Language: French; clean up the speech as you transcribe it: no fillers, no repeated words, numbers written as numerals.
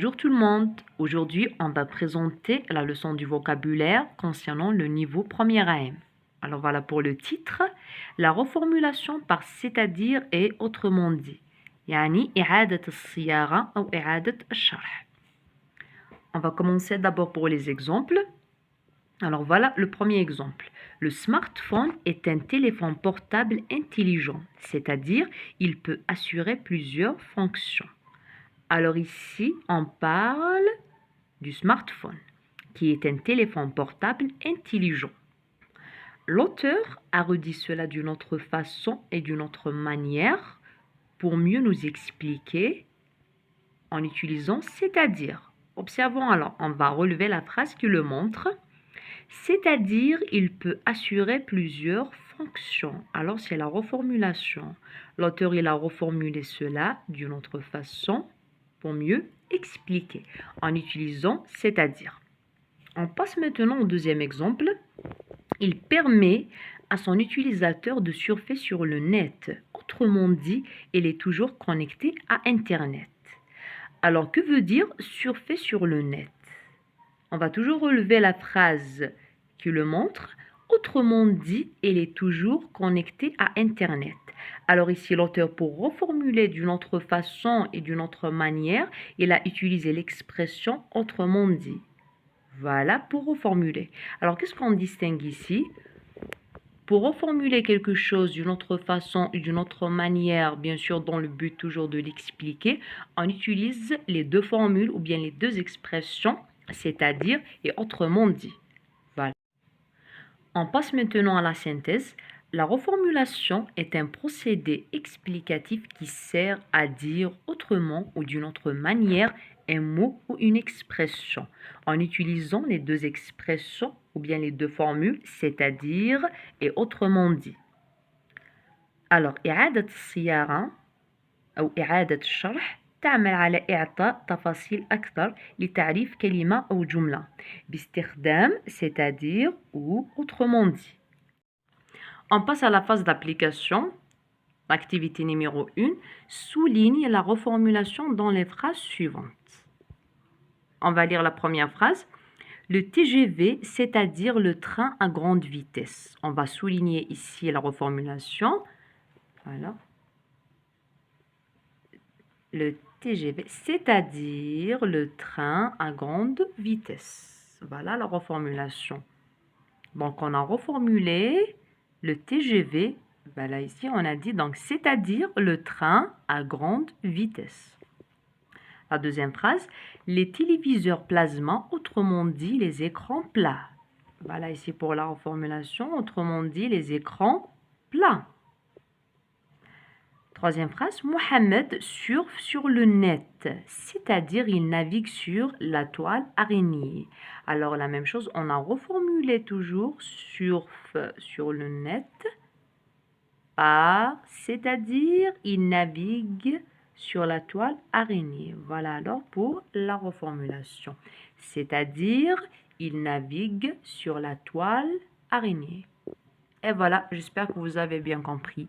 Bonjour tout le monde. Aujourd'hui, on va présenter la leçon du vocabulaire concernant le niveau premier AM. Alors voilà pour le titre. La reformulation par c'est-à-dire et autrement dit. يعني إعادة الصياغة أو إعادة الشرح. On va commencer d'abord pour les exemples. Alors voilà le premier exemple. Le smartphone est un téléphone portable intelligent, c'est-à-dire il peut assurer plusieurs fonctions. Alors ici, on parle du smartphone, qui est un téléphone portable intelligent. L'auteur a redit cela d'une autre façon et d'une autre manière pour mieux nous expliquer en utilisant c'est-à-dire. Observons alors, on va relever la phrase qui le montre. C'est-à-dire, il peut assurer plusieurs fonctions. Alors, c'est la reformulation. L'auteur, il a reformulé cela d'une autre façon pour mieux expliquer en utilisant c'est-à-dire. On passe maintenant au deuxième exemple. Il permet à son utilisateur de surfer sur le net. Autrement dit, il est toujours connecté à Internet. Alors, que veut dire surfer sur le net? On va toujours relever la phrase qui le montre. Autrement dit, il est toujours connecté à Internet. Alors ici, l'auteur, pour reformuler d'une autre façon et d'une autre manière, il a utilisé l'expression autrement dit. Voilà pour reformuler. Alors, qu'est-ce qu'on distingue ici? Pour reformuler quelque chose d'une autre façon et d'une autre manière, bien sûr dans le but toujours de l'expliquer, on utilise les deux formules ou bien les deux expressions, c'est-à-dire et autrement dit. Voilà. On passe maintenant à la synthèse. La reformulation est un procédé explicatif qui sert à dire autrement ou d'une autre manière un mot ou une expression en utilisant les deux expressions ou bien les deux formules, c'est-à-dire et autrement dit. Alors, إعادة الصياغة أو إعادة الشرح تعمل على إعطاء تفاصيل أكثر لتعريف كلمة أو جملة باستخدام c'est-à-dire ou autrement dit. On passe à la phase d'application. L'activité numéro 1 souligne la reformulation dans les phrases suivantes. On va lire la première phrase. Le TGV, c'est-à-dire le train à grande vitesse. On va souligner ici la reformulation. Voilà. Le TGV, c'est-à-dire le train à grande vitesse. Voilà la reformulation. Donc, on a reformulé le TGV. Voilà, ici, on a dit donc, c'est-à-dire le train à grande vitesse. La deuxième phrase, les téléviseurs plasma, autrement dit les écrans plats. Voilà ici pour la reformulation, autrement dit les écrans plats. Troisième phrase, Mohamed surfe sur le net, c'est-à-dire il navigue sur la toile araignée. Alors la même chose, on a reformulé toujours surfe sur le net par, c'est-à-dire il navigue sur la toile araignée. Voilà alors pour la reformulation. C'est-à-dire, il navigue sur la toile araignée. Et voilà, j'espère que vous avez bien compris.